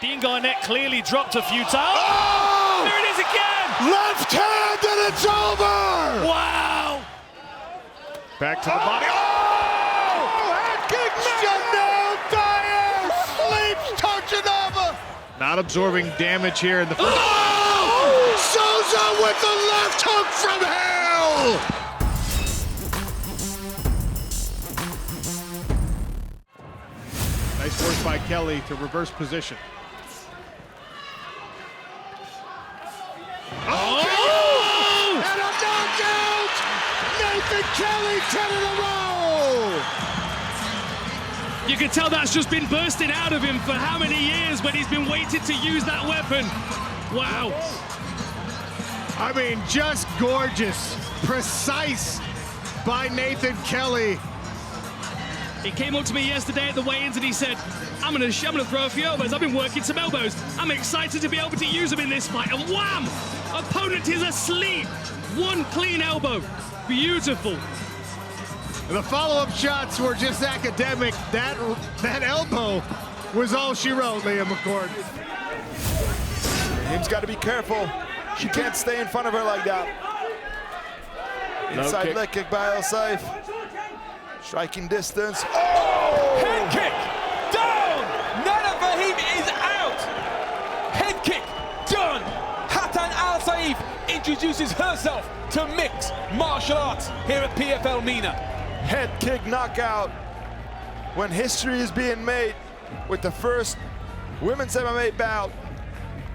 Dean Garnett clearly dropped a few times. Oh! There it is again! Left hand and it's over! Wow! Back to the body. Oh! Head kick! Chanel Dyer sleeps Tochinova! Not absorbing damage here in the first. Oh! Souza with the left hook from hell! Nice work by Kelly to reverse position. Oh! And a knockout! Nathan Kelly, 10 in a row! You can tell that's just been bursting out of him for how many years when he's been waiting to use that weapon. Wow. I mean, just gorgeous, precise by Nathan Kelly. He came up to me yesterday at the weigh-ins and he said, I'm gonna throw a few elbows. I've been working some elbows. I'm excited to be able to use them in this fight. And wham! Opponent is asleep. One clean elbow. Beautiful. The follow-up shots were just academic. That elbow was all she wrote, Liam McCord. Him's got to be careful. She can't stay in front of her like that. Inside leg kick by El Saif. Striking distance. Oh! Head kick! Down! Nana Fahim is out! Head kick! Done! Hatan Al Saif introduces herself to mixed martial arts here at PFL Mina. Head kick knockout. When history is being made with the first women's MMA bout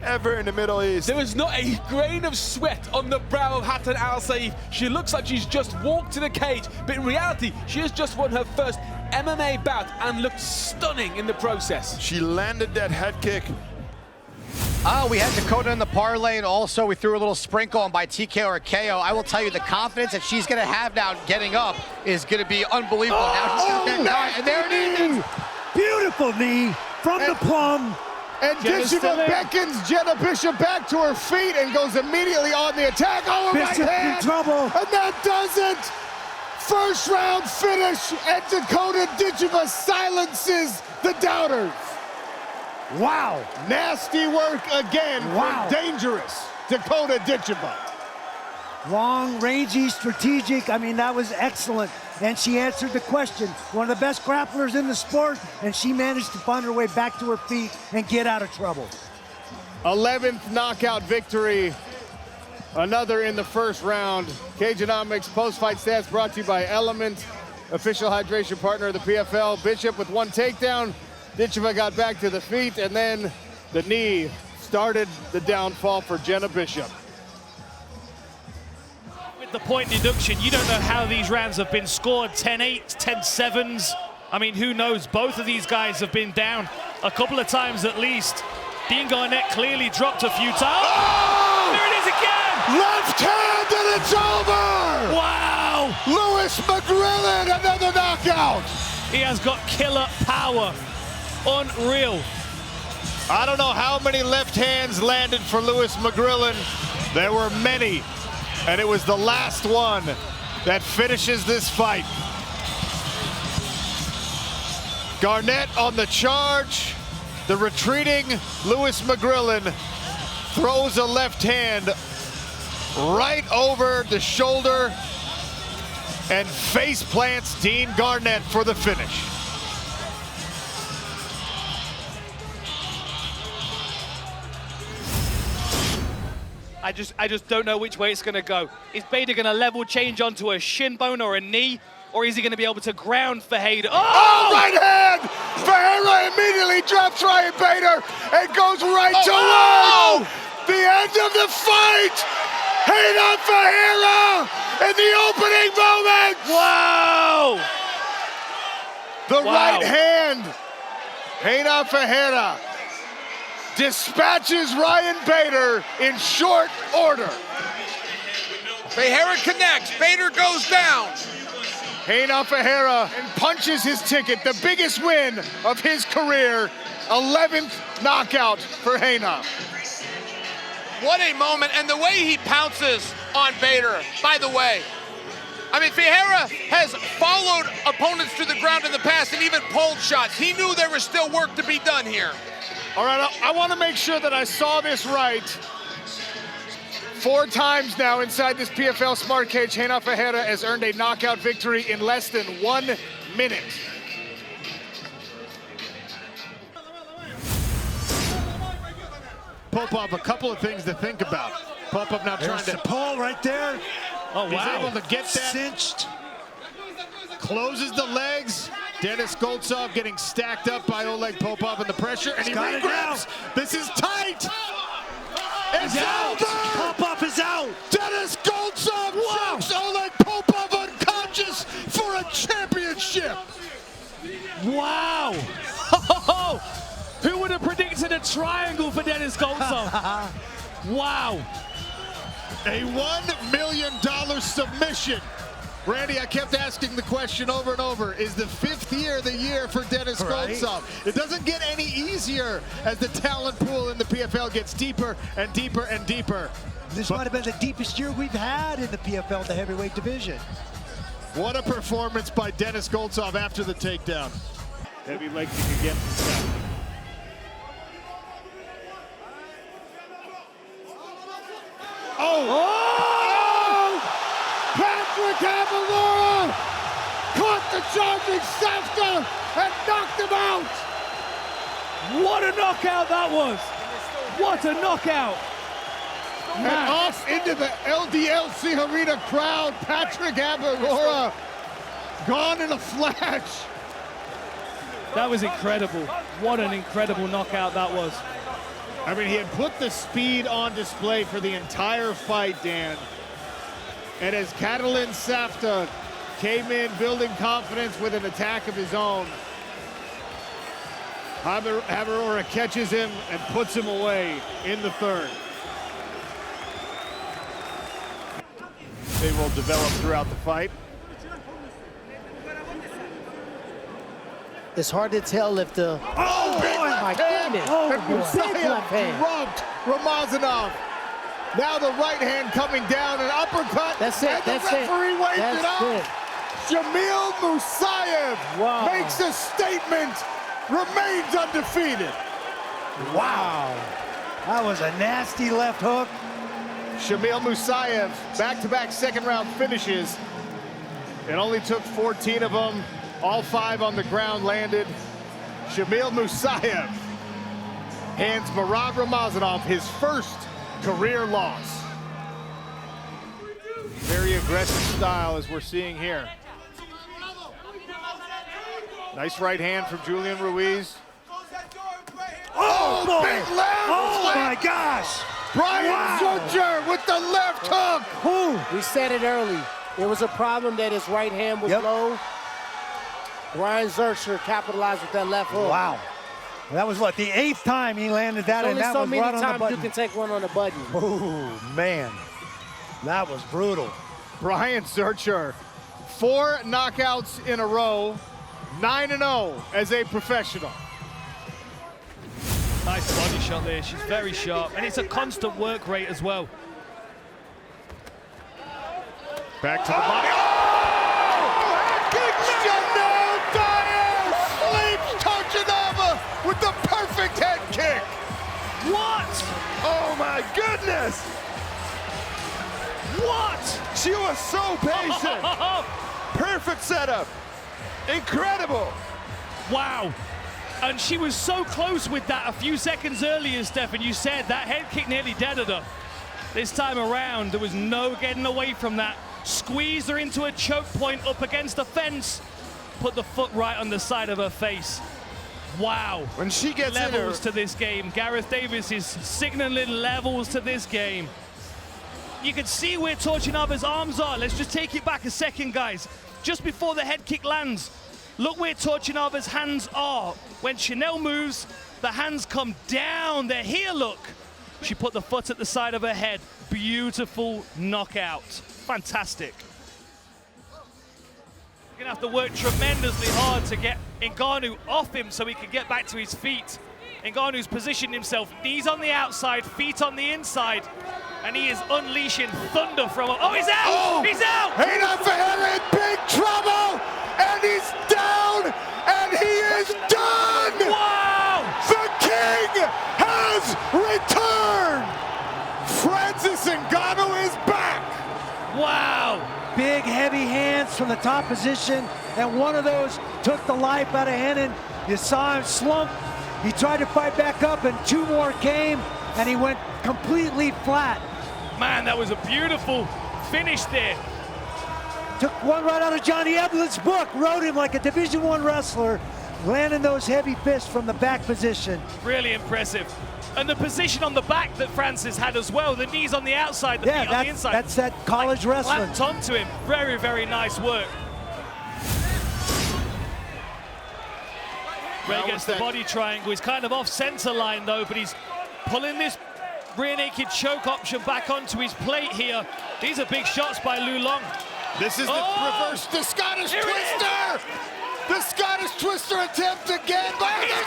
ever in the Middle East. There is not a grain of sweat on the brow of Hatan Al Saif. She looks like she's just walked to the cage, but in reality, she has just won her first MMA bout and looked stunning in the process. She landed that head kick. We had Dakota in the parlay, and also we threw a little sprinkle on by TKO or KO. I will tell you, the confidence that she's going to have now getting up is going to be unbelievable. And there it is. Beautiful knee from the plum. And Ditcheva beckons Jenna Bishop back to her feet and goes immediately on the attack. Oh, right hand! In trouble. And that does it! First round finish, and Dakota Ditcheva silences the doubters. Wow. Nasty work again Wow. from dangerous Dakota Ditcheva. Long, rangy, strategic. I mean, that was excellent. And she answered the question. One of the best grapplers in the sport, and she managed to find her way back to her feet and get out of trouble. 11th knockout victory. Another in the first round. Cageonomics post-fight stats brought to you by Element, official hydration partner of the PFL. Bishop with one takedown. Ditcheva got back to the feet, and then the knee started the downfall for Jenna Bishop. With the point deduction, you don't know how these rounds have been scored. 10-8, 10-7s. I mean, who knows? Both of these guys have been down a couple of times at least. Dean Garnett clearly dropped a few times. Oh! There it is again! Left hand, and it's over! Wow! Lewis McGrillen, another knockout! He has got killer power. Unreal. I don't know how many left hands landed for Lewis McGrillen. There were many, and it was the last one that finishes this fight. Garnett on the charge. The retreating Lewis McGrillen throws a left hand right over the shoulder and face plants Dean Garnett for the finish. I just don't know which way it's going to go. Is Bader going to level change onto a shin bone or a knee, or is he going to be able to ground Fajeda? Oh, right hand! Fajeda immediately drops Ryan Bader and goes right to one! The end of the fight! Fajeda Fajeda in the opening moment! Wow! The right hand, Fajeda Fajeda dispatches Ryan Bader in short order. Fajeda connects, Bader goes down. Fajeda Fajeda and punches his ticket, the biggest win of his career, 11th knockout for Fajeda. What a moment, and the way he pounces on Bader, by the way. I mean, Fajeda has followed opponents to the ground in the past and even pulled shots. He knew there was still work to be done here. All right, I want to make sure that I saw this right. 4 times now inside this PFL Smart Cage, Reina Ferreira has earned a knockout victory in less than 1 minute. Popov, a couple of things to think about. Popov now trying to pull right there. Oh, wow. He's able to get that. Cinched. Closes the legs. Denis Goltsov getting stacked up by Oleg Popov in the pressure, and he got it regrabs. This is tight. It's over. Popov is out. Denis Goltsov chokes Oleg Popov unconscious for a championship. Wow. Who would have predicted a triangle for Denis Goltsov? Wow. A $1 million submission. Randy, I kept asking the question over and over, is the 5th year the year for Denis Goltsov? It doesn't get any easier as the talent pool in the PFL gets deeper and deeper and deeper. This might have been the deepest year we've had in the PFL, the heavyweight division. What a performance by Denis Goltsov after the takedown. Heavy leg kick again from Safton. Patrick Avalora caught the charging Safton and knocked him out. What a knockout that was. What a knockout. And off into the LDLC Arena crowd, Patrick Avalora gone in a flash. That was incredible. What an incredible knockout that was. I mean, he had put the speed on display for the entire fight, Dan. And as Catalin Safta came in building confidence with an attack of his own, Avalora catches him and puts him away in the 3rd. They will develop throughout the fight. It's hard to tell if the... Oh, big my left hand! goodness. And Big Musayev left hand. rubbed Ramazanov. Now the right hand coming down, an uppercut. That's it, and the that's it. referee waves it That's up. it. Jamil Musayev makes a statement, remains undefeated. Wow. That was a nasty left hook. Jamil Musayev, back-to-back 2nd round finishes. It only took 14 of them. All 5 on the ground landed. Jamil Musayev hands Murad Ramazanov his 1st career loss. Very aggressive style as we're seeing here. Nice right hand from Julian Ruiz. Oh, boy. Big left! Oh, my gosh. Brian Zurcher with the left hook. We said it early. There was a problem that his right hand was low. Brian Zurcher capitalized with that left hook. Wow. That was what, the 8th time he landed that, and that so was many right on the times button. you can take one on the button. Oh, man. That was brutal. Brian Zurcher, 4 knockouts in a row, 9-0 as a professional. Nice body shot there. She's very sharp. And it's a constant work rate as well. Back to the body. Chanel Dyer sleeps Tochinova with the perfect head kick. What? Oh my goodness! What? She was so patient. Perfect setup. Incredible. Wow. And she was so close with that a few seconds earlier, Stefan. You said that head kick nearly deaded her. This time around, there was no getting away from that. Squeezed her into a choke point up against the fence. Put the foot right on the side of her face. Wow. When she gets levels in to this game. Gareth Davis is signaling levels to this game. You can see where Tochinava's arms are. Let's just take it back a second, guys. Just before the head kick lands, look where Tochinava's hands are. When Chanel moves, the hands come down. They're here, look. She put the foot at the side of her head. Beautiful knockout. Fantastic. You're gonna have to work tremendously hard to get Ngannou off him so he can get back to his feet. Ngannou's positioned himself, knees on the outside, feet on the inside, and he is unleashing thunder from him. Oh, he's out! Oh, he's out! Reina Ferreira in big trouble, and he's down, and he is done! Wow! The king does return! Francis Ngannou is back! Wow! Big, heavy hands from the top position, and one of those took the life out of Hennen. You saw him slump. He tried to fight back up, and two more came, and he went completely flat. Man, that was a beautiful finish there. Took one right out of Johnny Eblin's book, rode him like a Division I wrestler, landing those heavy fists from the back position. Really impressive. And the position on the back that Francis had as well, the knees on the outside, the feet on the inside. That's that college wrestling. Clamped onto him. Very, very nice work. Ray gets the body triangle. He's kind of off center line though, but he's pulling this rear naked choke option back onto his plate here. These are big shots by Lu Long. This is the reverse, the Scottish Twister! The Scottish Twister attempt again by He did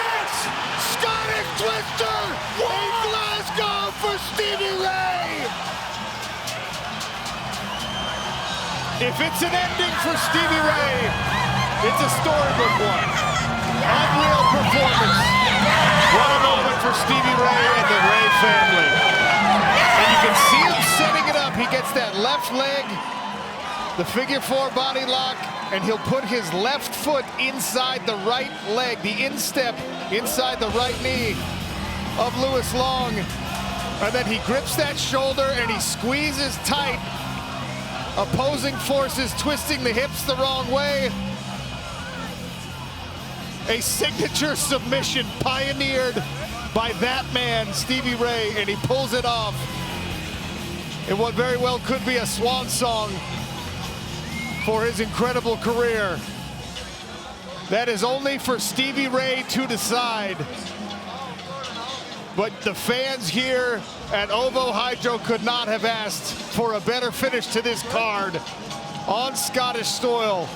it! Scottish Twister in Glasgow for Stevie Ray! If it's an ending for Stevie Ray, it's a storybook one. Unreal performance. What a moment for Stevie Ray and the Ray family. And you can see him setting it up. He gets that left leg, the figure four body lock, and he'll put his left foot inside the right leg, the instep inside the right knee of Louis Long. And then he grips that shoulder and he squeezes tight. Opposing forces twisting the hips the wrong way. A signature submission pioneered by that man, Stevie Ray, and he pulls it off in what very well could be a swan song for his incredible career. That is only for Stevie Ray to decide. But the fans here at OVO Hydro could not have asked for a better finish to this card on Scottish soil.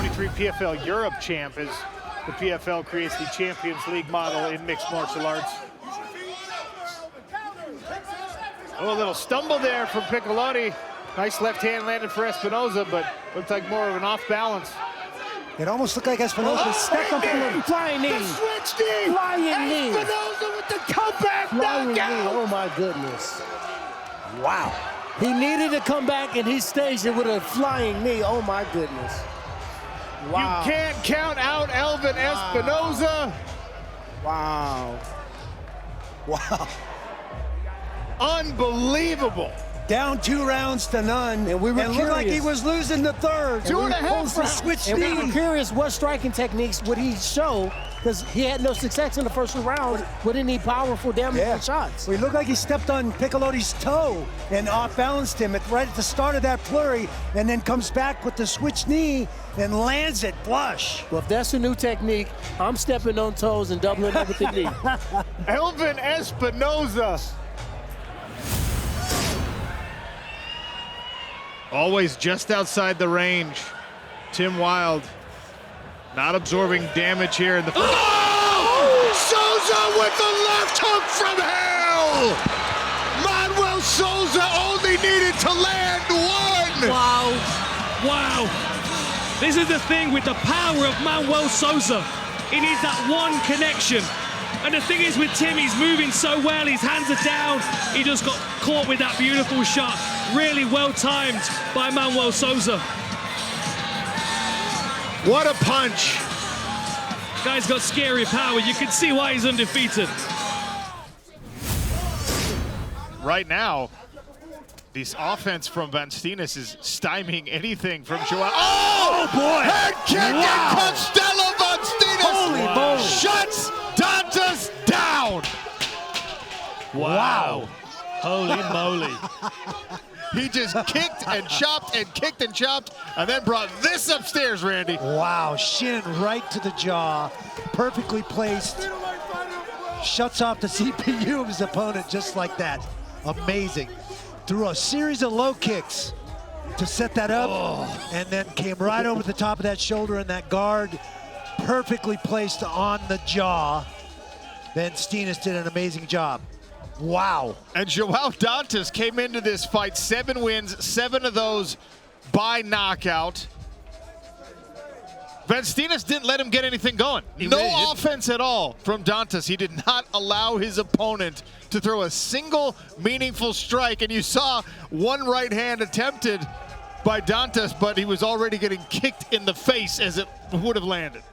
2023 PFL Europe champ as the PFL creates the Champions League model in mixed martial arts. Oh, a little stumble there from Piccolotti. Nice left hand landed for Espinoza, but looked like more of an off balance. It almost looked like Espinoza stepped up and Flying knee. Switch knee. Flying knee. Espinoza with the comeback Flying knee. knockout. Oh my goodness. wow. He needed to come back and he staged it with a flying knee. Oh my goodness. Wow. You can't count out Elvin Espinoza. Wow. Wow. Unbelievable. Down 2 rounds to none, And we were looked like he curious. was losing the third. Two and a half Almost a rounds. switch And we were knee. curious what striking techniques would he show, because he had no success in the first round with any powerful damaging shots. Well, he looked like he stepped on Piccolotti's toe and off-balanced him right at the start of that flurry, and then comes back with the switch knee and lands it flush. Well, if that's a new technique, I'm stepping on toes and doubling up with the knee. Elvin Espinoza. Always just outside the range. Tim Wild not absorbing damage here in the first. Oh! Souza with the left hook from hell! Manuel Souza only needed to land one! Wow. Wow. This is the thing with the power of Manuel Souza. He needs that one connection. And the thing is with Tim, he's moving so well, his hands are down. He just got caught with that beautiful shot. Really well timed by Manuel Souza. What a punch! Guy's got scary power. You can see why he's undefeated. Right now, this offense from Van Steenis is stymieing anything from Joao. Oh boy! Head kick and Costello Van Steenis Holy moly. shuts Dantas down! Wow. Holy moly. He just kicked and chopped and kicked and chopped and then brought this upstairs, Randy. Wow, shin right to the jaw, perfectly placed. Shuts off the CPU of his opponent just like that. Amazing. Threw a series of low kicks to set that up, and then came right over the top of that shoulder, and that guard perfectly placed on the jaw. Van Steenis did an amazing job. Wow. And Joao Dantas came into this fight 7 wins, 7 of those by knockout. Vanstinas didn't let him get anything going. No offense at all from Dantas. He did not allow his opponent to throw a single meaningful strike, and you saw one right hand attempted by Dantas, but he was already getting kicked in the face as it would have landed.